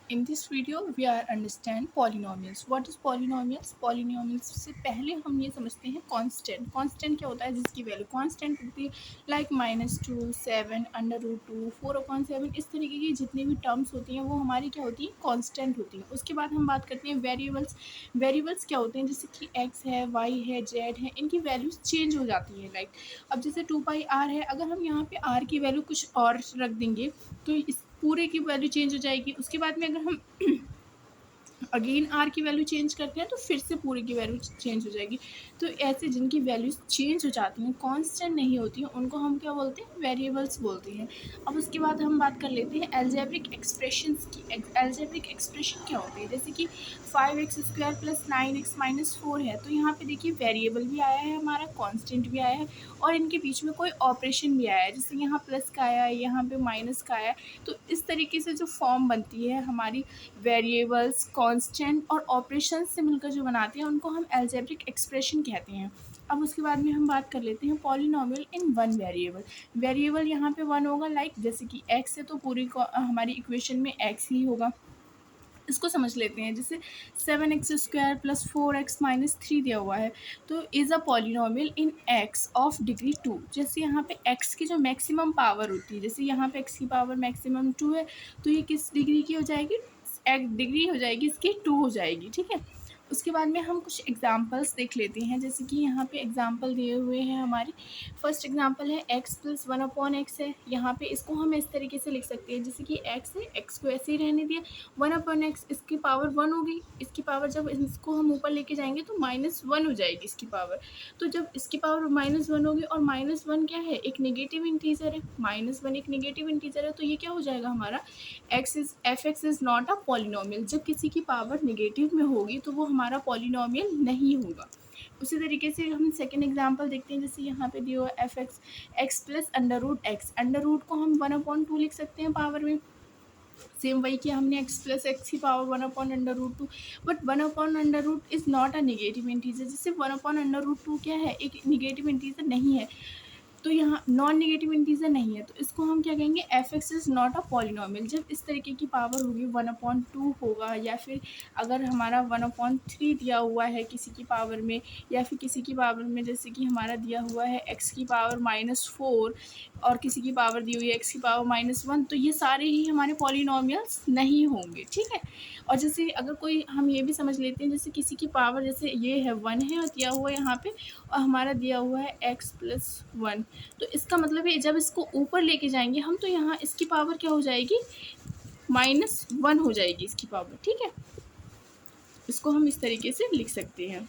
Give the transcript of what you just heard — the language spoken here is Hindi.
In this video, we are understand polynomials. What is polynomials? Polynomials से पहले हम ये समझते हैं constant. Constant क्या होता है? जिसकी वैल्यू constant होती है, like -2, 7, √2, 4/7. इस तरीके की जितनी भी टर्म्स होती हैं वो हमारी क्या होती है? constant होती हैं. उसके बाद हम बात करते हैं वेरिएबल्स. वेरिएबल्स क्या होते हैं? जैसे कि x है, y है, z है, इनकी वैल्यूज चेंज हो जाती है. लाइक अब जैसे 2πr है, अगर हम यहाँ पे r की वैल्यू कुछ और रख देंगे तो इस पूरे की वैल्यू चेंज हो जाएगी. उसके बाद में अगर हम अगेन आर की वैल्यू चेंज करते हैं तो फिर से पूरे की वैल्यू चेंज हो जाएगी. तो ऐसे जिनकी वैल्यूज चेंज हो जाती हैं, कांस्टेंट नहीं होती हैं, उनको हम क्या बोलते हैं? वेरिएबल्स बोलते हैं. अब उसके बाद हम बात कर लेते हैं अलजेब्रिक एक्सप्रेशंस की. अलजेब्रिक एक्सप्रेशन क्या होती है? जैसे कि 5x² + 9x - 4 है, तो यहाँ पे देखिए वेरिएबल भी आया है हमारा, कांस्टेंट भी आया है और इनके बीच में कोई ऑपरेशन भी आया है. जैसे यहाँ प्लस का आया है, यहाँ पे माइनस का आया है. तो इस तरीके से जो फॉर्म बनती है हमारी वेरिएबल्स, कांस्टेंट और ऑपरेशन से मिलकर जो बनाते हैं उनको हम अलजेब्रिक एक्सप्रेशन कहते हैं. अब उसके बाद में हम बात कर लेते हैं polynomial in one variable. Variable यहाँ पे वन होगा, लाइक जैसे कि x है तो पूरी हमारी इक्वेशन में x ही होगा. इसको समझ लेते हैं. जैसे 7x² + 4x - 3 दिया हुआ है, तो is a polynomial in x of degree 2. जैसे यहाँ पे x की जो मैक्सिमम पावर होती है, जैसे यहाँ पे x की पावर मैक्सिमम 2 है, तो ये किस डिग्री की हो जाएगी? डिग्री हो जाएगी इसकी 2 हो जाएगी. ठीक है. उसके बाद में हम कुछ एग्जांपल्स देख लेते हैं. जैसे कि यहाँ पे एग्जांपल दिए हुए हैं हमारे. फर्स्ट एग्जांपल है x + 1/x है. यहाँ पे इसको हम इस तरीके से लिख सकते हैं, जैसे कि x है, x को ऐसे ही रहने दिया, 1/x इसकी पावर 1 होगी. इसकी पावर जब इसको हम ऊपर लेके जाएंगे तो -1 हो जाएगी इसकी पावर. तो जब इसकी पावर -1 होगी और -1 क्या है? एक नेगेटिव इंटीजर है. -1 एक नेगेटिव इंटीजर है, तो ये क्या हो जाएगा हमारा? f(x) is not a polynomial. जब किसी की पावर नेगेटिव में होगी तो वो हमारा पॉलिनोमियल नहीं होगा. उसी तरीके से हम सेकेंड एग्जांपल देखते हैं. जैसे यहाँ पे दिया हुआ f(x) x + √x. अंडर को हम 1/2 लिख सकते हैं पावर में. सेम वही किया हमने, x + x की पावर 1/√2. बट 1/√इज़ नॉट अ नेगेटिव इंटीजर. जैसे 1/√2 क्या है? एक नेगेटिव इंटीजर नहीं है, तो यहाँ नॉन नेगेटिव इंटीजर नहीं है, तो इसको हम क्या कहेंगे? f(x) is not a polynomial. जब इस तरीके की पावर होगी 1/2 होगा, या फिर अगर हमारा 1/3 दिया हुआ है किसी की पावर में, या फिर किसी की पावर में जैसे कि हमारा दिया हुआ है x की पावर -4 और किसी की पावर दी हुई है x की पावर -1, तो ये सारे ही हमारे पॉलिनोमियल्स नहीं होंगे. ठीक है. और जैसे अगर कोई हम ये भी समझ लेते हैं, जैसे किसी की पावर जैसे ये है 1 है और दिया हुआ है यहाँ पे, और हमारा दिया हुआ है x + 1, तो इसका मतलब है जब इसको ऊपर लेके जाएंगे हम तो यहाँ इसकी पावर क्या हो जाएगी? -1 हो जाएगी इसकी पावर. ठीक है. इसको हम इस तरीके से लिख सकते हैं.